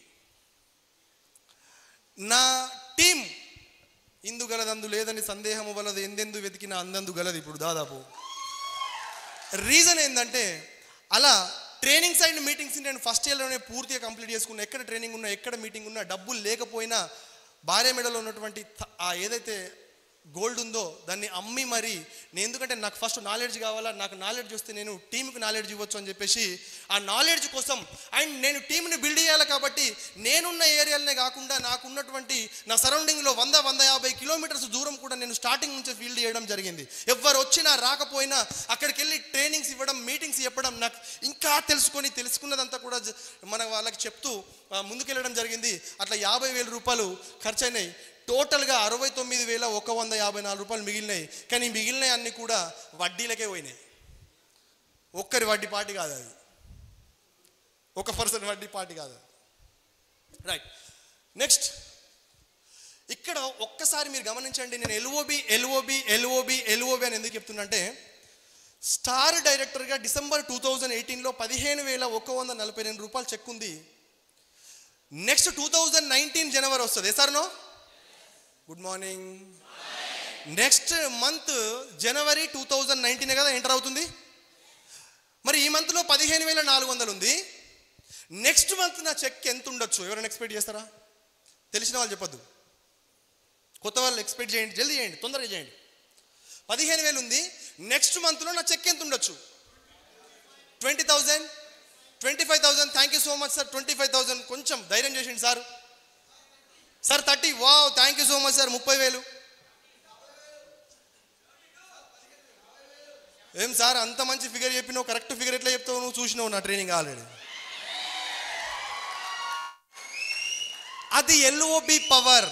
నా టీం ఇందు గలదు అందు లేదని సందేహము వలదు, ఎందెందు వెతికిన అందందు గలదు. ఇప్పుడు దాదాపు రీజన్ ఏంటంటే అలా ట్రైనింగ్స్ అండ్ మీటింగ్స్ నేను ఫస్ట్ ఇయర్లోనే పూర్తిగా కంప్లీట్ చేసుకున్నా. ఎక్కడ ట్రైనింగ్ ఉన్నా, ఎక్కడ మీటింగ్ ఉన్నా, డబ్బులు లేకపోయినా భార్య మెడలో ఉన్నటువంటి ఆ ఏదైతే గోల్డ్ ఉందో దాన్ని అమ్మి మరి నేను, ఎందుకంటే నాకు ఫస్ట్ నాలెడ్జ్ కావాలా, నాకు నాలెడ్జ్ వస్తే నేను టీంకి నాలెడ్జ్ ఇవ్వచ్చు అని చెప్పేసి ఆ నాలెడ్జ్ కోసం అండ్ నేను టీంని బిల్డ్ చేయాలి కాబట్టి నేనున్న ఏరియాలనే కాకుండా నాకున్నటువంటి నా సరౌండింగ్లో 100-150 కిలోమీటర్స్ దూరం కూడా నేను స్టార్టింగ్ నుంచి ఫీల్డ్ చేయడం జరిగింది. ఎవరు వచ్చినా రాకపోయినా అక్కడికి వెళ్ళి ట్రైనింగ్స్ ఇవ్వడం, మీటింగ్స్ చెప్పడం, నాకు ఇంకా తెలుసుకున్నదంతా కూడా మన వాళ్ళకి చెప్తూ ముందుకెళ్ళడం జరిగింది. అట్లా 50,000 రూపాయలు ఖర్చు అయినాయి. టోటల్గా 69,154 రూపాయలు మిగిలినాయి. కానీ మిగిలినవి అన్నీ కూడా వడ్డీలకే పోయినాయి. ఒక్కరి వడ్డీ పార్టీ కాదు అది, ఒక పర్సన్ వడ్డీ పార్టీ కాదు అది. రైట్, నెక్స్ట్ ఇక్కడ ఒక్కసారి మీరు గమనించండి. నేను ఎల్ఓబి అని ఎందుకు చెప్తున్నా అంటే స్టార్ డైరెక్టర్గా డిసెంబర్ 2018లో 15,142 రూపాయలు చెక్ ఉంది. నెక్స్ట్ 2019 జనవరి వస్తుంది. Yes or no? Good morning. Next month January 2019 కదా ఎంటర్ అవుతుంది. మరి ఈ మంత్లో 15,400 ఉంది. నెక్స్ట్ మంత్ నా చెక్ ఎంత ఉండొచ్చు? ఎవరైనా ఎక్స్పెక్ట్ చేస్తారా? తెలిసిన వాళ్ళు చెప్పొద్దు, కొత్త వాళ్ళు ఎక్స్పెక్ట్ చేయండి, జల్దీ చేయండి, తొందరగా చేయండి. 15,000 ఉంది. నెక్స్ట్ మంత్లో నా చెక్ ఎంత ఉండొచ్చు? 20,000, 25,000. Thank you so much sir. 25,000 కొంచెం ధైర్యం చేసింది sir. 30. Wow, thank you so much sir. 30,000. ఏం సార్ అంత మంచి ఫిగర్ చెప్పినావు, కరెక్ట్ ఫిగర్ ఎట్లా చెప్తావు? నువ్వు చూసినావు నా ట్రైనింగ్ ఆల్రెడీ. అది ఎల్ఓబి పవర్.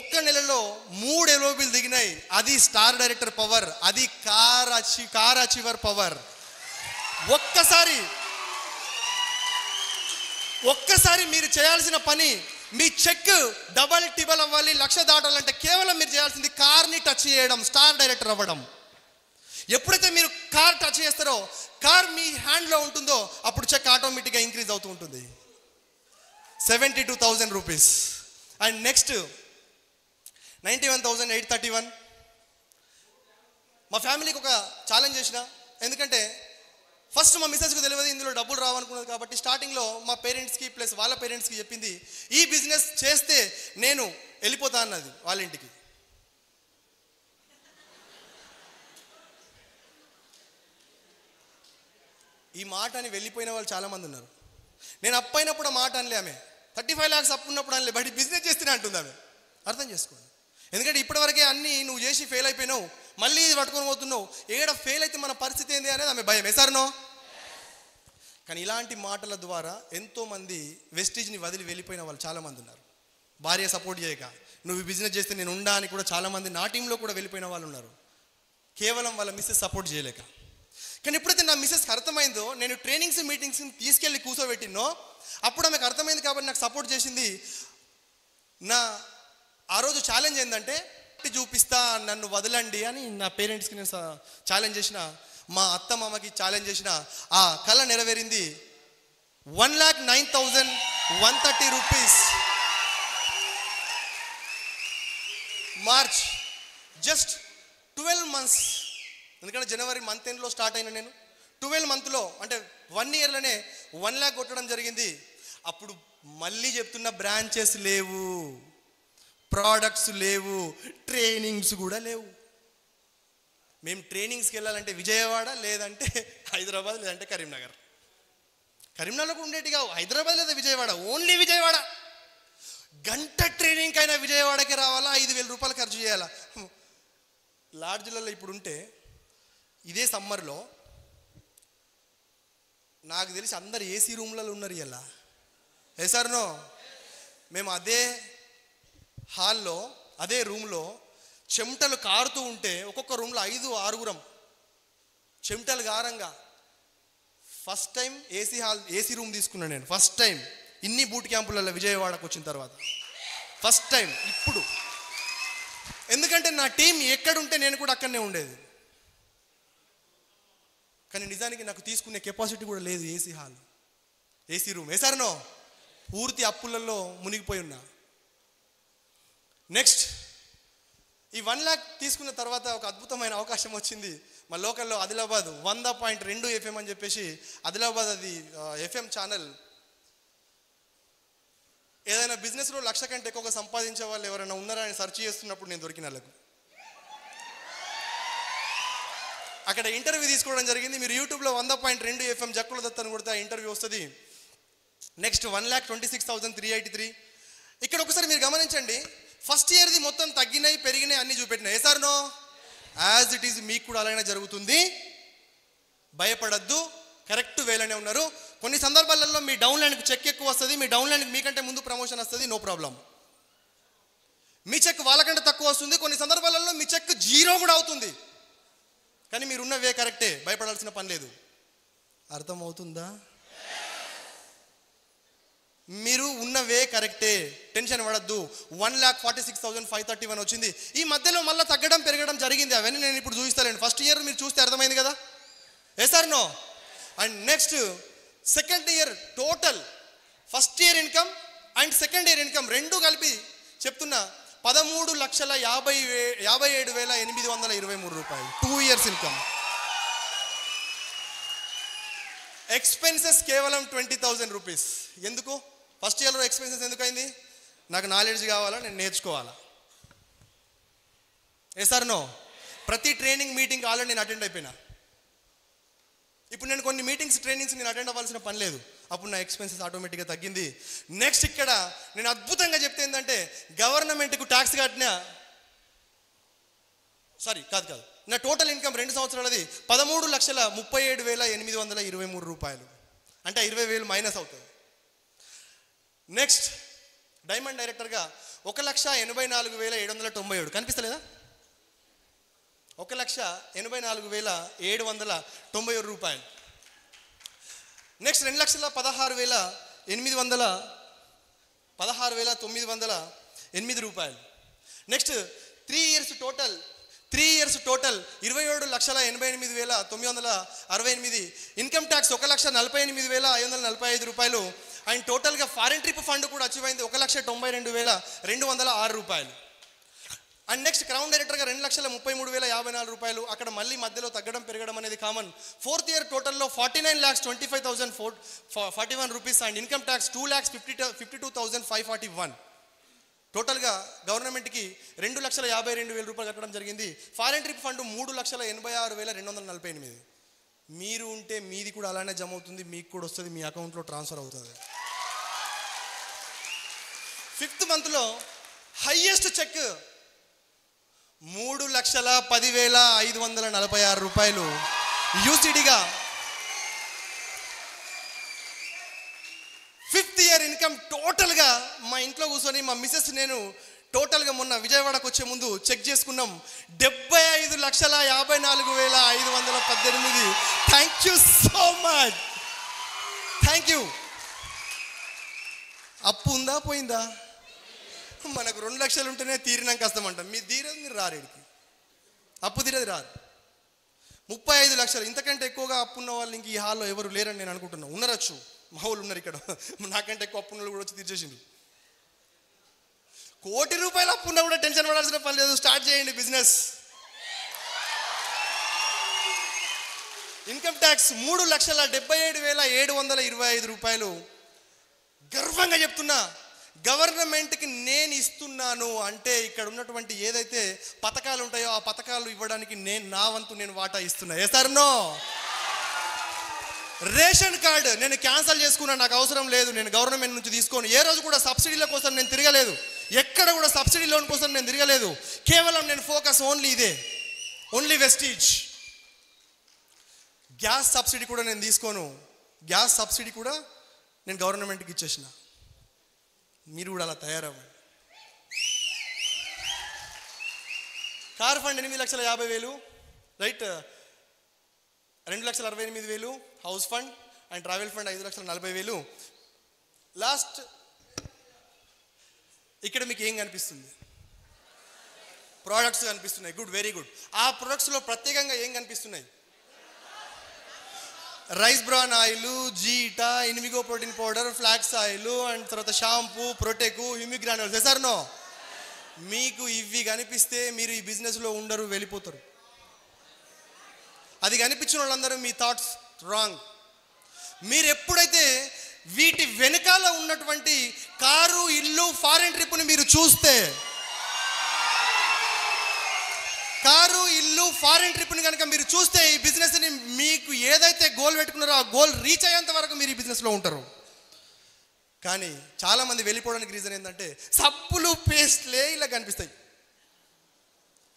ఒక్క నెలలో 3 ఎల్ఓబిలు దిగినాయి. అది స్టార్ డైరెక్టర్ పవర్, అది కార్ అచీవర్ పవర్. ఒక్కసారి మీరు చేయాల్సిన పని, మీ చెక్ డబల్ టిబల్ అవ్వాలి, 1,00,000 దాటాలంటే కేవలం మీరు చేయాల్సింది కార్ని టచ్ చేయడం, స్టార్ డైరెక్టర్ అవ్వడం. ఎప్పుడైతే మీరు కార్ టచ్ చేస్తారో, కార్ మీ హ్యాండ్లో ఉంటుందో, అప్పుడు చెక్ ఆటోమేటిక్గా ఇంక్రీజ్ అవుతూ ఉంటుంది. 72,000 రూపీస్. And next 91,831. మా ఫ్యామిలీకి ఒక ఛాలెంజ్ చేసిన. ఎందుకంటే ఫస్ట్ మా మిస్సెస్కి తెలియదు ఇందులో డబ్బులు రావనుకున్నది కాబట్టి స్టార్టింగ్లో మా పేరెంట్స్కి ప్లస్ వాళ్ళ పేరెంట్స్కి చెప్పింది, ఈ బిజినెస్ చేస్తే నేను వెళ్ళిపోతా అన్నది వాళ్ళ ఇంటికి. ఈ మాట అని వెళ్ళిపోయిన వాళ్ళు చాలామంది ఉన్నారు. నేను అప్పు అయినప్పుడు ఆ మాట అనలే, ఆమె 35 lakhs అప్పు ఉన్నప్పుడు అనలే, బట్ బిజినెస్ చేస్తేనే అంటుంది ఆమె. అర్థం చేసుకోండి. ఎందుకంటే ఇప్పటివరకే అన్నీ నువ్వు చేసి ఫెయిల్ అయిపోయినావు, మళ్ళీ ఇది పట్టుకొని పోతున్నావు, ఏడ ఫెయిల్ అయితే మన పరిస్థితి ఏంది అనేది ఆమె భయం. ఎసారనో? కానీ ఇలాంటి మాటల ద్వారా ఎంతోమంది వెస్టేజ్ని వదిలి వెళ్ళిపోయిన వాళ్ళు చాలామంది ఉన్నారు. భార్య సపోర్ట్ చేయక నువ్వు బిజినెస్ చేస్తే నేను ఉండా అని కూడా చాలామంది నా టీంలో కూడా వెళ్ళిపోయిన వాళ్ళు ఉన్నారు, కేవలం వాళ్ళ మిస్సెస్ సపోర్ట్ చేయలేక. కానీ ఎప్పుడైతే నా మిస్సెస్కి అర్థమైందో, నేను ట్రైనింగ్స్ మీటింగ్స్ని తీసుకెళ్ళి కూర్చోబెట్టినో, అప్పుడు ఆమెకు అర్థమైంది కాబట్టి నాకు సపోర్ట్ చేసింది. ఆ రోజు ఛాలెంజ్ ఏంటంటే చూపిస్తా, నన్ను వదలండి అని నా పేరెంట్స్కి నేను ఛాలెంజ్ చేసిన, మా అత్త మామకి ఛాలెంజ్ చేసిన. ఆ కళ నెరవేరింది. 1,09,130 రూపీస్ మార్చ్, జస్ట్ 12 months. ఎందుకంటే జనవరి మంత్ ఎండ్లో స్టార్ట్ అయినా నేను 12 monthలో అంటే 1 yearలోనే 1 lakh కొట్టడం జరిగింది. అప్పుడు మళ్ళీ చెప్తున్న, బ్రాంచెస్ లేవు, ప్రోడక్ట్స్ లేవు, ట్రైనింగ్స్ కూడా లేవు. మేము ట్రైనింగ్స్కి వెళ్ళాలంటే విజయవాడ, లేదంటే హైదరాబాద్, లేదంటే కరీంనగర్. కరీంనగర్లో ఉండేటిగా హైదరాబాద్ లేదా విజయవాడ, ఓన్లీ విజయవాడ. గంట ట్రైనింగ్ అయినా విజయవాడకి రావాలా, 5,000 రూపాయలు ఖర్చు చేయాలా. లాడ్జ్లలో ఇప్పుడు ఉంటే ఇదే సమ్మర్లో నాకు తెలిసి అందరు ఏసీ రూమ్లలో ఉన్నారు ఇలా. సార్నో మేము అదే హాల్లో అదే రూమ్లో చెమటలు కారుతూ ఉంటే ఒక్కొక్క రూమ్లో 5-6 చెమటలు గారంగా. ఫస్ట్ టైం ఏసీ రూమ్ తీసుకున్నాను నేను. ఫస్ట్ టైం ఇన్ని బూట్ క్యాంపులలో విజయవాడకు వచ్చిన తర్వాత ఫస్ట్ టైం ఇప్పుడు. ఎందుకంటే నా టీం ఎక్కడుంటే నేను కూడా అక్కడనే ఉండేది. కానీ నిజానికి నాకు తీసుకునే కెపాసిటీ కూడా లేదు ఏసీ రూమ్. సార్నో పూర్తి అప్పులలో మునిగిపోయి ఉన్నా. నెక్స్ట్ ఈ 1 lakh తీసుకున్న తర్వాత ఒక అద్భుతమైన అవకాశం వచ్చింది. మా లోకల్లో ఆదిలాబాద్ 100.2 FM అని చెప్పేసి ఆదిలాబాద్ అది FM ఛానల్. ఏదైనా బిజినెస్లో 1,00,000 కంటే ఎక్కువగా సంపాదించే వాళ్ళు ఎవరైనా ఉన్నారా అని సెర్చ్ చేస్తున్నప్పుడు నేను దొరికిన వాళ్ళకు అక్కడ ఇంటర్వ్యూ తీసుకోవడం జరిగింది. మీరు యూట్యూబ్లో 100.2 FM జక్కుల దత్ అని కొడితే ఆ ఇంటర్వ్యూ వస్తుంది. నెక్స్ట్ 1,26,383. ఇక్కడ ఒకసారి మీరు గమనించండి, ఫస్ట్ ఇయర్ది మొత్తం తగ్గినాయి పెరిగినాయి అన్ని చూపెట్టినాయి. సార్నో యాజ్ ఇట్ ఈజ్ మీకు కూడా అలానే జరుగుతుంది. భయపడద్దు, కరెక్ట్ వేలోనే ఉన్నారు. కొన్ని సందర్భాలలో మీ డౌన్లైన్కి చెక్ ఎక్కువ వస్తుంది, మీ డౌన్లైన్కి మీకంటే ముందు ప్రమోషన్ వస్తుంది, నో ప్రాబ్లం. మీ చెక్ వాళ్ళకంటే తక్కువ వస్తుంది, కొన్ని సందర్భాలలో మీ చెక్ 0 కూడా అవుతుంది. కానీ మీరున్న వే కరెక్టే, భయపడాల్సిన పని లేదు. అర్థమవుతుందా? మీరు ఉన్న వే కరెక్టే, టెన్షన్ పడద్దు. 1,46,531 వచ్చింది. ఈ మధ్యలో మళ్ళీ తగ్గడం పెరగడం జరిగింది. అవన్నీ నేను ఇప్పుడు చూపిస్తాను. ఫస్ట్ ఇయర్ మీరు చూస్తే అర్థమైంది కదా. సార్నో and next second year total first year income and second year income రెండు కలిపి చెప్తున్నా 13,57,823 రూపాయలు. 2 years ఇన్కమ్. ఎక్స్పెన్సెస్ కేవలం 20,000 రూపీస్. ఎందుకు ఫస్ట్ ఇయర్లో ఎక్స్పెన్సెస్ ఎందుకు అయింది? నాకు నాలెడ్జ్ కావాలా, నేను నేర్చుకోవాలా. సార్నో ప్రతి ట్రైనింగ్ మీటింగ్ ఆల్రెడీ నేను అటెండ్ అయిపోయినా. ఇప్పుడు నేను కొన్ని మీటింగ్స్ ట్రైనింగ్స్ నేను అటెండ్ అవ్వాల్సిన పని లేదు. అప్పుడు నా ఎక్స్పెన్సెస్ ఆటోమేటిక్గా తగ్గింది. నెక్స్ట్ ఇక్కడ నేను అద్భుతంగా చెప్తే ఏంటంటే గవర్నమెంట్కు ట్యాక్స్ కట్టిన కాదు నా టోటల్ ఇన్కమ్ 2 సంవత్సరాలది 13,37,823 రూపాయలు. అంటే 20,000 మైనస్ అవుతుంది. నెక్స్ట్ డైమండ్ డైరెక్టర్గా 1,84,797 కనిపిస్తలేదా? 1,84,797 రూపాయలు. నెక్స్ట్ 2,16,908 రూపాయలు. Next 3 years total 27,88,968. Income tax 1,48,545 రూపాయలు. అండ్ టోటల్గా ఫారిన్ ట్రిప్ ఫండ్ కూడా అచీవ్ అయింది 1,92,206 రూపాయలు. అండ్ నెక్స్ట్ క్రౌన్ డైరెక్టర్గా 2,33,054 రూపాయలు. అక్కడ మళ్ళీ మధ్యలో తగ్గడం పెరగడం అనేది common. 4th year టోటల్లో 49,25,041 rupees. And income tax 2,52,541. టోటల్గా గవర్నమెంట్కి 2,52,000 రూపాయలు కట్టడం జరిగింది. Foreign trip fund 3,86,248. మీరు ఉంటే మీది కూడా అలానే జమ అవుతుంది, మీకు కూడా వస్తుంది, మీ అకౌంట్లో ట్రాన్స్ఫర్ అవుతుంది. 5th monthలో హైయెస్ట్ చెక్ 3,10,546 రూపాయలు యూసిడిగా. 5th year ఇన్కమ్ టోటల్గా మా ఇంట్లో కూర్చొని మా మిసెస్ నేను టోటల్గా మొన్న విజయవాడకు వచ్చే ముందు చెక్ చేసుకున్నాం 75,54,518. Thank you so much, thank you. అప్పు ఉందా పోయిందా? మనకు 2 లక్షలు ఉంటేనే తీరినాక వస్తామంటాం. మీరు తీరేది, మీరు రారేడికి అప్పు తీరేది రాదు. 35 లక్షలు ఇంతకంటే ఎక్కువగా అప్పు ఉన్న వాళ్ళు ఇంక ఈ హాల్లో ఎవరు లేరని నేను అనుకుంటున్నాను. ఉన్నారచ్చు, మా వాళ్ళు ఉన్నారు ఇక్కడ. నాకంటే ఎక్కువ అప్పు ఉన్న కూడా వచ్చి తీర్చేసిండు. 1 కోటి రూపాయలు అప్పు ఉన్నా కూడా టెన్షన్ పడాల్సిన పని లేదు. స్టార్ట్ చేయండి బిజినెస్. ఇన్కమ్ ట్యాక్స్ 3,77,725 రూపాయలు. గర్వంగా చెప్తున్నా, గవర్నమెంట్కి నేను ఇస్తున్నాను అంటే ఇక్కడ ఉన్నటువంటి ఏదైతే పథకాలు ఉంటాయో ఆ పథకాలు ఇవ్వడానికి నా వంతు నేను వాటా ఇస్తున్నా. సార్నో రేషన్ కార్డు నేను క్యాన్సిల్ చేసుకున్నా, నాకు అవసరం లేదు, నేను గవర్నమెంట్ నుంచి తీసుకోను. ఏ రోజు కూడా సబ్సిడీల కోసం నేను తిరగలేదు, ఎక్కడ కూడా సబ్సిడీ లోన్ కోసం నేను తిరగలేదు. కేవలం నేను ఫోకస్ ఓన్లీ ఇదే, ఓన్లీ వెస్టీజ్. గ్యాస్ సబ్సిడీ కూడా నేను తీసుకోను. గ్యాస్ సబ్సిడీ కూడా నేను గవర్నమెంట్కి ఇచ్చేసిన. మీరు కూడా అలా తయారవ్వండి. Car fund 8,50,000, right, 2,68,000. House fund and travel fund 5,40,000. Last ఇక్కడ మీకు ఏం కనిపిస్తుంది? ప్రోడక్ట్స్ కనిపిస్తున్నాయి. Good, very good. ఆ ప్రొడక్ట్స్లో ప్రత్యేకంగా ఏం కనిపిస్తున్నాయి? Rice bran oil, Zeta, Invigo protein powder, flax oil, and తర్వాత షాంపూ, ప్రొటెకు, హ్యూమిగ్రాన్యూల్స్. ఎసార్నో? మీకు ఇవి కనిపిస్తే మీరు ఈ బిజినెస్లో ఉండరు, వెళ్ళిపోతారు. అది కనిపించిన వాళ్ళందరూ మీ థాట్స్ రాంగ్. మీరు ఎప్పుడైతే వీటి వెనకాల ఉన్నటువంటి కారు, ఇల్లు, ఫారెన్ ట్రిప్ని మీరు చూస్తే, కారు, ఇల్లు, ఫారెన్ ట్రిప్ని కనుక మీరు చూస్తే, ఈ బిజినెస్ని మీకు ఏదైతే గోల్ పెట్టుకున్నారో ఆ గోల్ రీచ్ అయ్యేంత వరకు మీరు ఈ బిజినెస్లో ఉంటారు. కానీ చాలామంది వెళ్ళిపోవడానికి రీజన్ ఏంటంటే సబ్బులు, పేస్ట్లే ఇలా కనిపిస్తాయి.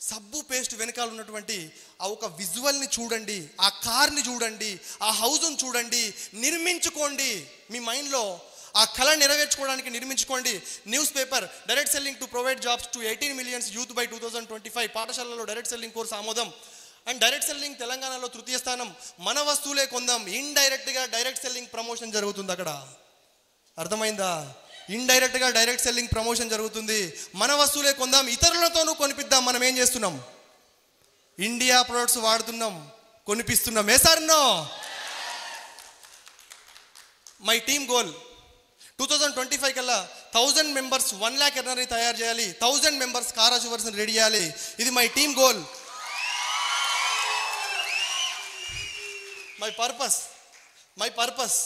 సబ్బు, పేస్ట్ వెనకాల ఉన్నటువంటి ఆ ఒక విజువల్ని చూడండి, ఆ కార్ని చూడండి, ఆ హౌస్ని చూడండి, నిర్మించుకోండి. మీ మైండ్లో ఆ కళ నెరవేర్చుకోవడానికి నిర్మించుకోండి. Newspaper, direct selling to provide jobs to 18 million youth by 2025. పాఠశాలలో డైరెక్ట్ సెల్లింగ్ కోర్సు ఆమోదం. అండ్ డైరెక్ట్ సెల్లింగ్ తెలంగాణలో తృతీయ స్థానం. మన వస్తువులే కొందాం. ఇండైరెక్ట్గా డైరెక్ట్ సెల్లింగ్ ప్రమోషన్ జరుగుతుంది అక్కడ. అర్థమైందా? ఇండైరెక్ట్గా డైరెక్ట్ సెల్లింగ్ ప్రమోషన్ జరుగుతుంది. మన వస్తువులే కొందాం, ఇతరులతోనూ కొనిపిద్దాం. మనం ఏం చేస్తున్నాం? ఇండియా ప్రొడక్ట్స్ వాడుతున్నాం, కొనిపిస్తున్నాం. Yes or? No. My team goal 2025 కల్లా 1000 members 1 lakh ఎర్నర్ని తయారు చేయాలి. 1000 members కార్ అచీవర్స్ని రెడీ చేయాలి. ఇది my team goal. My purpose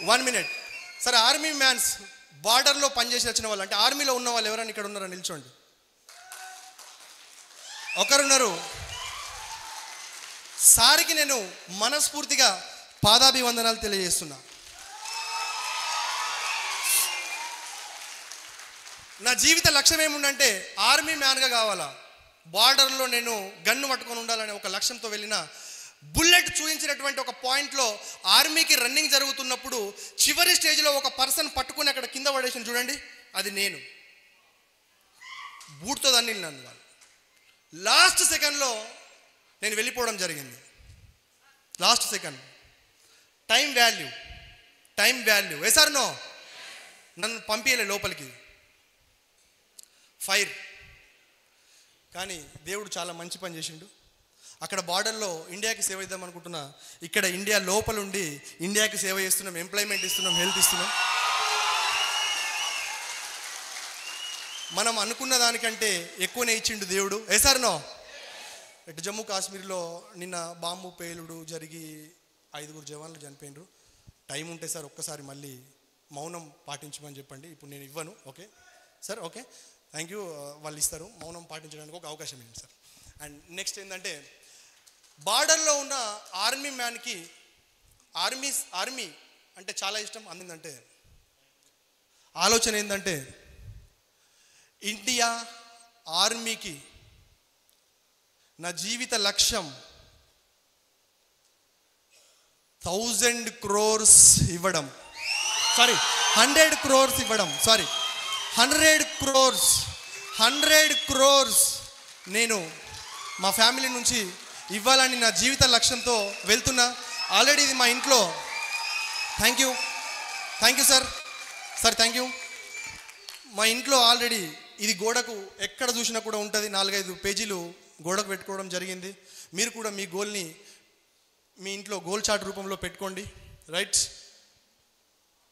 1 minute. సరే, ఆర్మీ మ్యాన్స్, బార్డర్లో పనిచేసి వచ్చిన వాళ్ళు, అంటే ఆర్మీలో ఉన్న వాళ్ళు ఎవరైనా ఇక్కడ ఉన్నారా? నిల్చోండి. ఒకరున్నారు. సారికి నేను మనస్ఫూర్తిగా పాదాభివందనాలు తెలియజేస్తున్నా. నా జీవిత లక్ష్యం ఏముందంటే ఆర్మీ మ్యాన్గా కావాలా, బార్డర్లో నేను గన్ను పట్టుకొని ఉండాలనే ఒక లక్ష్యంతో వెళ్ళిన. బుల్లెట్ చూపించినటువంటి ఒక పాయింట్లో ఆర్మీకి రన్నింగ్ జరుగుతున్నప్పుడు చివరి స్టేజ్లో ఒక పర్సన్ పట్టుకుని అక్కడ కింద పడేసిన చూడండి, అది నేను. బూట్తో దాన్ని నన్ను వాళ్ళు లాస్ట్ సెకండ్లో నేను వెళ్ళిపోవడం జరిగింది. Last second. Time value. Yes or? No. నన్ను పంపించలే లోపలికి, ఫైర్. కానీ దేవుడు చాలా మంచి పని చేసిండు. అక్కడ బార్డర్లో ఇండియాకి సేవ ఇద్దాం అనుకుంటున్నా. ఇక్కడ ఇండియా లోపల ఉండి ఇండియాకి సేవ చేస్తున్నాం, ఎంప్లాయ్మెంట్ ఇస్తున్నాం, హెల్త్ ఇస్తున్నాం. మనం అనుకున్న దానికంటే ఎక్కువనే ఇచ్చిండు దేవుడు. ఏ సార్? నో. ఇటు జమ్మూ కాశ్మీర్లో నిన్న బాంబు పేలుడు జరిగి 5 జవాన్లు చనిపోయినరు. టైం ఉంటే సార్ ఒక్కసారి మళ్ళీ మౌనం పాటించమని చెప్పండి. ఇప్పుడు నేను ఇవ్వను. Okay sir? Okay, thank you. వాళ్ళు ఇస్తారు. మౌనం పాటించడానికి ఒక అవకాశం ఏంటి సార్? అండ్ నెక్స్ట్ ఏంటంటే బార్డర్లో ఉన్న ఆర్మీ మ్యాన్కి ఆర్మీ అంటే చాలా ఇష్టం. అందిందంటే ఆలోచన ఏంటంటే ఇండియా ఆర్మీకి నా జీవిత లక్ష్యం 1000 crores ఇవ్వడం. సారీ, 100 crores ఇవ్వడం. సారీ, 100 crores నేను మా ఫ్యామిలీ నుంచి ఇవ్వాలని నా జీవిత లక్ష్యంతో వెళ్తున్నా. ఆల్రెడీ ఇది మా ఇంట్లో. Thank you sir. Thank you. మా ఇంట్లో ఆల్రెడీ ఇది గోడకు ఎక్కడ చూసినా కూడా ఉంటుంది. 4-5 పేజీలు గోడకు పెట్టుకోవడం జరిగింది. మీరు కూడా మీ గోల్ని మీ ఇంట్లో గోల్ చార్ట్ రూపంలో పెట్టుకోండి. రైట్.